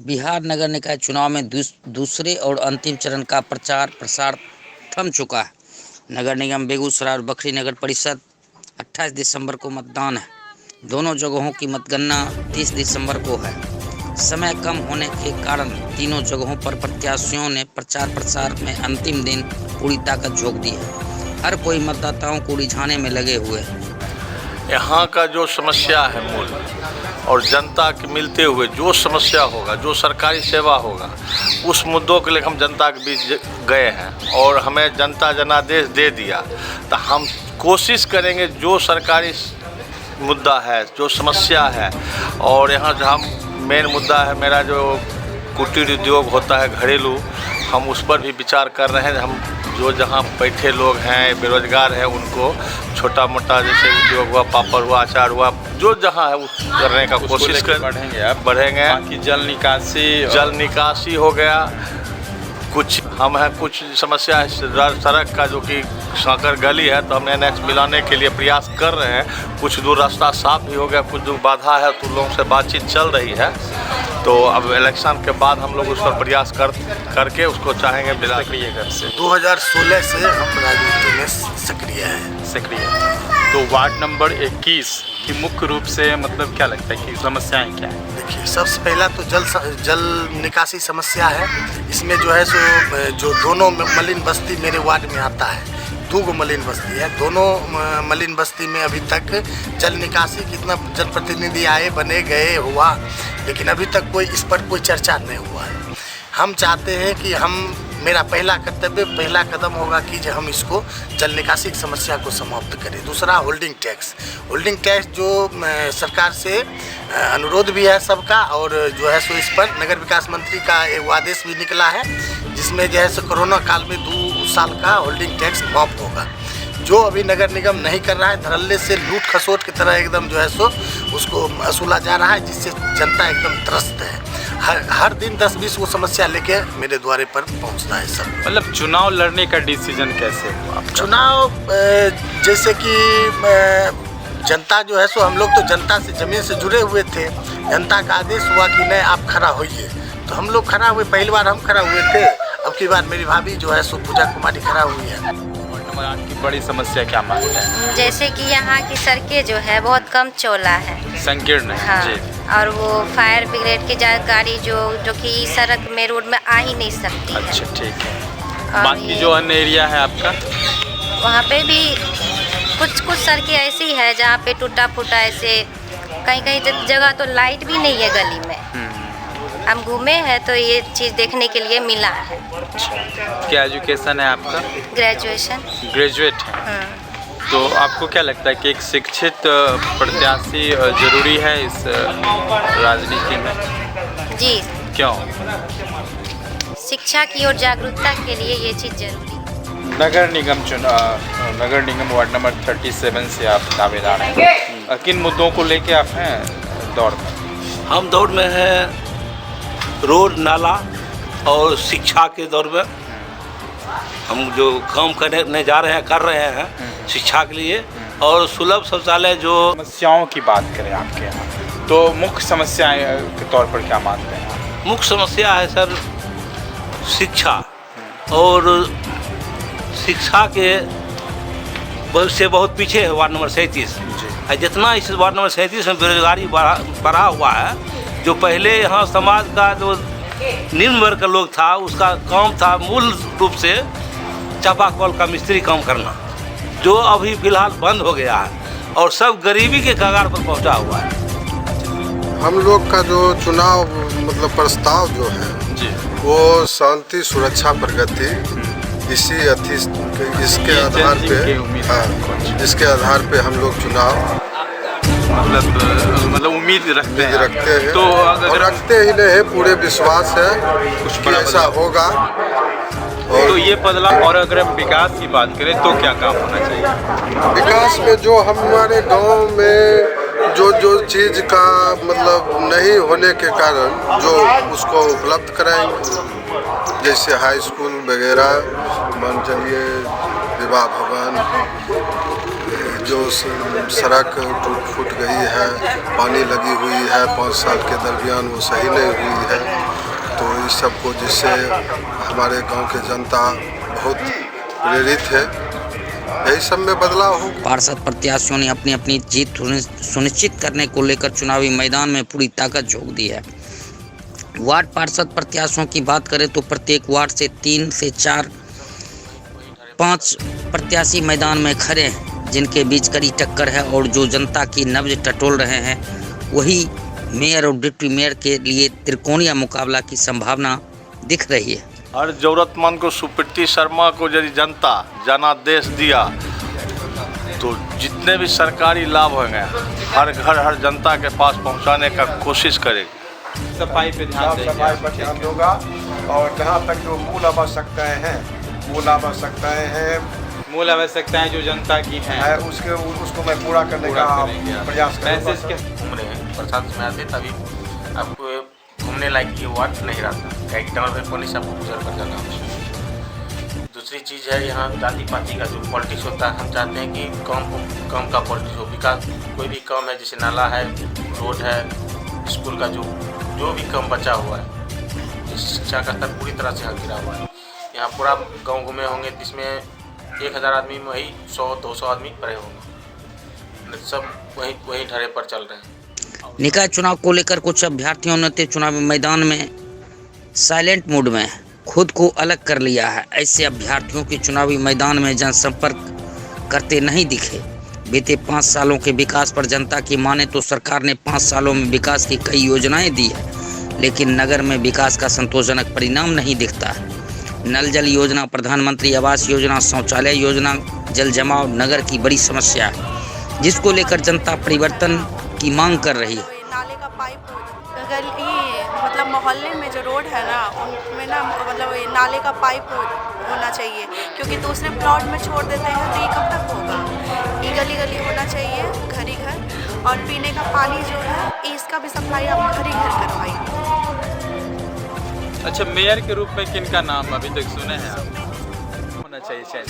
बिहार नगर निकाय चुनाव में दूसरे और अंतिम चरण का प्रचार प्रसार थम चुका है। नगर निगम बेगूसराय और बखरी नगर परिषद 28 दिसंबर को मतदान है। दोनों जगहों की मतगणना 30 दिसंबर को है। समय कम होने के कारण तीनों जगहों पर प्रत्याशियों ने प्रचार प्रसार में अंतिम दिन पूरी ताकत झोंक दी है। हर कोई मतदाताओं को रिझाने में लगे हुए हैं। यहाँ का जो समस्या है मूल और जनता के मिलते हुए जो समस्या होगा, जो सरकारी सेवा होगा, उस मुद्दों के लिए हम जनता के बीच गए हैं और हमें जनता जनादेश दे दिया। तो हम कोशिश करेंगे जो सरकारी मुद्दा है, जो समस्या है, और यहाँ जहाँ मेन मुद्दा है मेरा जो कुटीर उद्योग होता है घरेलू, हम उस पर भी विचार कर रहे हैं। हम जो जहाँ बैठे लोग हैं, बेरोजगार हैं, उनको छोटा मोटा जैसे उद्योग हुआ, पापड़ हुआ, अचार हुआ, जो जहाँ है उस करने का कोशिश बढ़ेंगे। बाकी जल निकासी हो गया। कुछ हम हैं, कुछ समस्या है सड़क का, जो कि सांकर गली है, तो हम NH मिलाने के लिए प्रयास कर रहे हैं। कुछ दूर रास्ता साफ भी हो गया, कुछ दूर बाधा है, तो लोगों से बातचीत चल रही है। तो अब इलेक्शन के बाद हम लोग उस पर प्रयास करके उसको चाहेंगे मिला। सक्रिय घर से 2016 से हम राजनीति में सक्रिय हैं। तो वार्ड नंबर 21 की मुख्य रूप से मतलब क्या लगता है कि समस्याएं क्या है? देखिए, सबसे पहला तो जल निकासी समस्या है। इसमें जो है सो जो दोनों मलिन बस्ती मेरे वार्ड में आता है, 2 मलिन बस्ती है। दोनों मलिन बस्ती में अभी तक जल निकासी कितना जनप्रतिनिधि आए, बने गए हुआ, लेकिन अभी तक इस पर कोई चर्चा नहीं हुआ है। हम चाहते हैं कि मेरा पहला कर्तव्य, पहला कदम होगा कि हम इसको जल निकासी की समस्या को समाप्त करें। दूसरा, होल्डिंग टैक्स जो सरकार से अनुरोध भी है सबका, और जो है सो इस पर नगर विकास मंत्री का एक आदेश भी निकला है, जिसमें जो है सो कोरोना काल में 2 साल का होल्डिंग टैक्स माफ होगा। जो अभी नगर निगम नहीं कर रहा है, धड़ल्ले से लूट खसोट की तरह एकदम जो है सो उसको वसूला जा रहा है, जिससे जनता एकदम त्रस्त है। हर दिन 10-20 वो समस्या लेके मेरे द्वारे पर पहुंचता है सब। मतलब चुनाव लड़ने का डिसीजन कैसे हुआ? चुनाव जैसे कि जनता जो है सो, हम लोग तो जनता से ज़मीन से जुड़े हुए थे। जनता का आदेश हुआ कि नहीं, आप खड़ा होइए, तो हम लोग खड़ा हुए। पहली बार हम खड़ा हुए थे, अब की बार मेरी भाभी जो है सो पूजा कुमारी खड़ा हुई है। आपकी बड़ी समस्या क्या मानते हैं? जैसे कि यहाँ की सड़कें जो है बहुत कम चौड़ा है, संकीर्ण है। हाँ, जी। और वो फायर ब्रिगेड की गाड़ी जो कि सड़क में रोड में आ ही नहीं सकती है। अच्छा, ठीक है। बाकी जो अन्य एरिया है आपका, वहाँ पे भी कुछ सड़कें ऐसी है जहाँ पे टूटा फूटा ऐसे, कहीं जगह तो लाइट भी नहीं है गली में। हम घूमे हैं तो ये चीज़ देखने के लिए मिला है। क्या एजुकेशन है आपका? ग्रेजुएट है। तो आपको क्या लगता है कि एक शिक्षित प्रत्याशी जरूरी है इस राजनीति में? जी। क्यों? शिक्षा की ओर जागरूकता के लिए ये चीज़ जरूरी। नगर निगम वार्ड नंबर 37 से आप दावेदार हैं। किन मुद्दों को लेके आप हैं दौड़ में? हम दौड़ में हैं रोड, नाला और शिक्षा के दौर में। हम जो काम करने जा रहे हैं, कर रहे हैं शिक्षा के लिए, और सुलभ शौचालय। जो समस्याओं की बात करें आपके यहाँ, तो मुख्य समस्याएं के तौर पर क्या मानते हैं? मुख्य समस्या है सर शिक्षा, और शिक्षा के से बहुत पीछे है वार्ड नंबर 37। जितना इस वार्ड नंबर 37 में बेरोजगारी बढ़ा हुआ है, जो पहले यहाँ समाज का जो निम्न वर्ग का लोग था, उसका काम था मूल रूप से चापाकल का मिस्त्री काम करना, जो अभी फिलहाल बंद हो गया है और सब गरीबी के कगार पर पहुंचा हुआ है। हम लोग का जो चुनाव मतलब प्रस्ताव जो है जी, वो शांति, सुरक्षा, प्रगति, इसके आधार पे, हाँ, इसके आधार पे हम लोग चुनाव मतलब उम्मीद रखते हैं। तो और रखते ही नहीं है, पूरे विश्वास है कुछ ऐसा होगा। तो ये बदलाव, और अगर हम विकास की बात करें तो क्या काम होना चाहिए? विकास में जो हमारे गांव में जो चीज़ का मतलब नहीं होने के कारण जो उसको उपलब्ध कराएंगे, जैसे हाई स्कूल वगैरह, मान चलिए विवाह भवन, जो सड़क टूट फूट गई है, पानी लगी हुई है 5 साल के दरमियान, वो सही नहीं हुई है। तो इस सब को जिससे हमारे गांव के जनता बहुत प्रेरित है, यही सब में बदलाव हो। पार्षद प्रत्याशियों ने अपनी अपनी जीत सुनिश्चित करने को लेकर चुनावी मैदान में पूरी ताकत झोंक दी है। वार्ड पार्षद प्रत्याशियों की बात करें तो प्रत्येक वार्ड से 3 से 4 5 प्रत्याशी मैदान में खड़े हैं, जिनके बीच कड़ी टक्कर है और जो जनता की नब्ज टटोल रहे हैं वही मेयर और डिप्टी मेयर के लिए त्रिकोणीय मुकाबला की संभावना दिख रही है। हर जरूरतमंद को सुप्रीति शर्मा को यदि जनता जनादेश दिया तो जितने भी सरकारी लाभ होंगे हर घर हर जनता के पास पहुंचाने का कोशिश करेगी। सफाई पे ध्यान देंगे। सफाई पर ध्यान होगा और जहाँ तक जो मूल आवश्यकताएं हैं मूल आवश्यकताएं जो जनता की हैं उसको मैं पूरा करने का प्रयास करूँगा। मैसेज क्या घूम रहे हैं प्रसाद में आते तभी आपको घूमने लायक ये वार्ड नहीं रहता, कहीं टनल पे पानी से आपको गुजर कर जाना है। दूसरी चीज़ है यहाँ जाति पाति का जो पॉलिटिक्स होता है, हम चाहते हैं कि कम का पॉलिटिक्स हो। विकास कोई भी काम है, जैसे नाला है, रोड है, स्कूल का जो भी काम बचा हुआ है, शिक्षा का स्तर पूरी तरह से गिरा हुआ है। यहाँ पूरा गाँव घूमे होंगे जिसमें 1000 आदमी में वही 100-200 आदमी पड़े होंगे, सब वही ढरे पर चल रहे हैं। निकाय चुनाव को लेकर कुछ अभ्यर्थियों ने चुनावी मैदान में साइलेंट मोड में खुद को अलग कर लिया है। ऐसे अभ्यर्थियों के चुनावी मैदान में जनसंपर्क करते नहीं दिखे। बीते 5 सालों के विकास पर जनता की माने तो सरकार ने 5 सालों में विकास की कई योजनाएं दी है, लेकिन नगर में विकास का संतोषजनक परिणाम नहीं दिखता है। नल जल योजना, प्रधानमंत्री आवास योजना, शौचालय योजना, जल जमाव नगर की बड़ी समस्या है, जिसको लेकर जनता परिवर्तन की मांग कर रही है। नाले का पाइप गली मतलब मोहल्ले में जो रोड है ना उनमें ना मतलब नाले का पाइप होना चाहिए, क्योंकि दूसरे प्लॉट में छोड़ देते हैं तो ये कब तक होगा। ये गली गली होना चाहिए, घर ही घर, और पीने का पानी जो है इसका भी सप्लाई आप घर ही घर करवाइए। अच्छा, मेयर के रूप में किनका नाम अभी तक सुने हैं आप? होना चाहिए चेंज।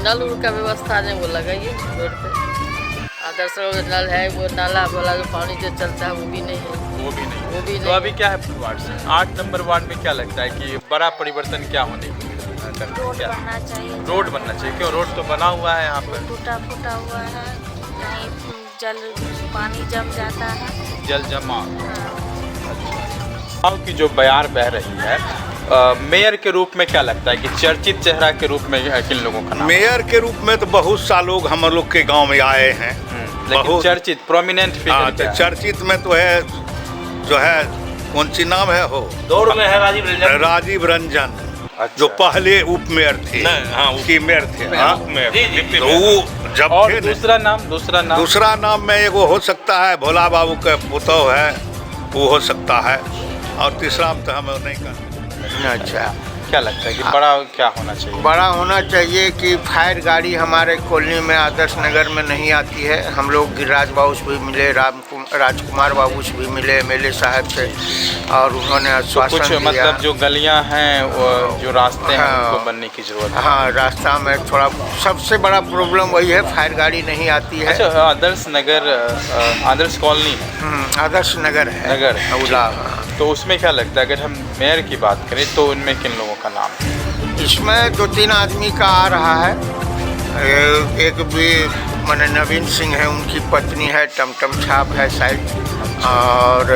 नल का व्यवस्था नहीं वो लगाइए रोड पे। आदर्श नल है, वो नाला वाला जो पानी जो चलता है वो भी नहीं है। वो भी नहीं। तो अभी क्या है वार्ड से 8 नंबर वार्ड में क्या लगता है कि बड़ा परिवर्तन क्या होने की रोड बनना चाहिए। रोड बनना चाहिए। क्यों? रोड तो बना हुआ है यहाँ पर, टूटा फूटा हुआ है, कहीं पानी जम जाता है, जल जमा। गाँव की जो बयार बह रही है, मेयर के रूप में क्या लगता है कि चर्चित चेहरा के रूप में किन लोगों का नाम? मेयर के रूप में तो बहुत सा लोग हम लोग के गांव में आए हैं, लेकिन चर्चित प्रोमिनेंट फिगर क्या है? चर्चित में तो है जो है कौन सी नाम है, हो दौड़ में है राजीव रंजन। जो पहले उप मेयर थे, की मेयर थे, तो वो जब और थे दूसरा नाम में एगो हो सकता है भोला बाबू का पुतौ है, वो हो सकता है, और तीसरा तो हम नहीं करते। अच्छा, क्या लगता है कि बड़ा क्या होना चाहिए? बड़ा होना चाहिए कि फायर गाड़ी हमारे कॉलोनी में आदर्श नगर में नहीं आती है। हम लोग गिरिराज बाबू से भी मिले, राजकुमार बाबू से भी मिले, एमएलए साहब से, और उन्होंने आश्वासन दिया। मतलब जो गलियां हैं, जो रास्ते हैं, उनको बनने की जरूरत है। हाँ, रास्ता में थोड़ा सबसे बड़ा प्रॉब्लम वही है, फायर गाड़ी नहीं आती है। अच्छा, आदर्श नगर, आदर्श कॉलोनी, आदर्श नगर है, तो उसमें क्या लगता है अगर हम मेयर की बात करें तो उनमें किन लोगों का नाम है? इसमें 2-3 आदमी का आ रहा है। एक भी मैंने नवीन सिंह है, उनकी पत्नी है, टमटम छाप है शायद, और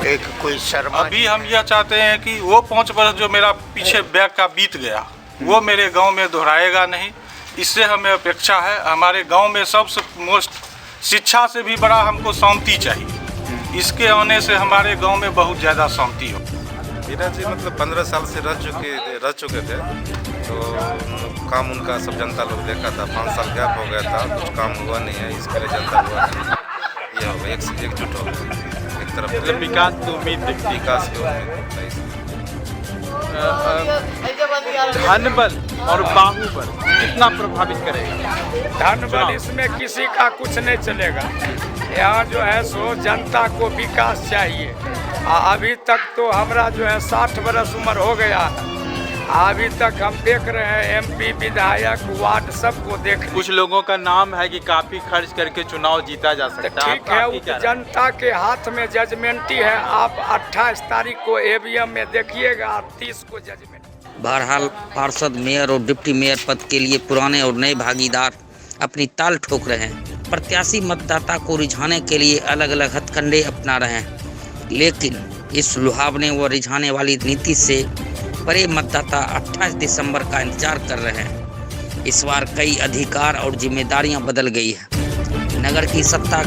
एक कोई शर्मा। अभी हम यह चाहते हैं कि वो 5 वर्ष जो मेरा पीछे बैक का बीत गया वो मेरे गांव में दोहराएगा नहीं। इससे हमें अपेक्षा है, हमारे गांव में सबसे मोस्ट शिक्षा से भी बड़ा हमको शांति चाहिए। इसके आने से हमारे गांव में बहुत ज़्यादा शांति हो। मीरा जी मतलब 15 साल से रह चुके थे, तो काम उनका सब जनता लोग देखा था। 5 साल गैप हो गया था, कुछ काम हुआ नहीं है, इसके लिए जनता हुआ नहीं। ये हो गया, एकजुट हो गया, एक तरफ मतलब विकास की उम्मीद दिखती, विकास की उम्मीद। धनबल और बाहुबल कितना प्रभावित करेगा? धनबल इसमें किसी का कुछ नहीं चलेगा। यहाँ जो है सो जनता को विकास चाहिए। अभी तक तो हमारा जो है 60 बरस उम्र हो गया है, अभी तक हम देख रहे हैं एमपी विधायक वार्ड सबको देख रहे कुछ लोगों का नाम है कि काफी खर्च करके चुनाव जीता जा सकता है। ठीक है, वो जनता के हाथ में जजमेंटी है। आप 28 तारीख को ईवीएम में देखिएगा, 30 को जजमेंट। बहरहाल पार्षद, मेयर और डिप्टी मेयर पद के लिए पुराने और नए भागीदार अपनी ताल ठोक रहे हैं। प्रत्याशी मतदाता को रिझाने के लिए अलग अलग हथकंडे अपना रहे हैं, लेकिन इस लुभावने व रिझाने वाली नीति से बड़े मतदाता 28 दिसंबर का इंतजार कर रहे हैं। इस बार कई अधिकार और जिम्मेदारियां बदल गई है। नगर की सत्ता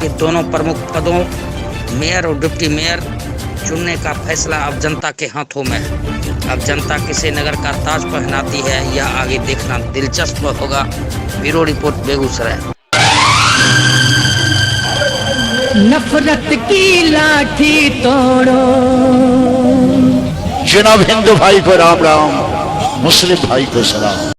के दोनों प्रमुख पदों मेयर और डिप्टी मेयर चुनने का फैसला अब जनता के हाथों में है। अब जनता किसे नगर का ताज पहनाती है यह आगे देखना दिलचस्प होगा। Bureau report, Begusarai. नफरत की लाठी तोड़ो। जनाब हिंदू भाई को राम राम, मुस्लिम भाई को सलाम।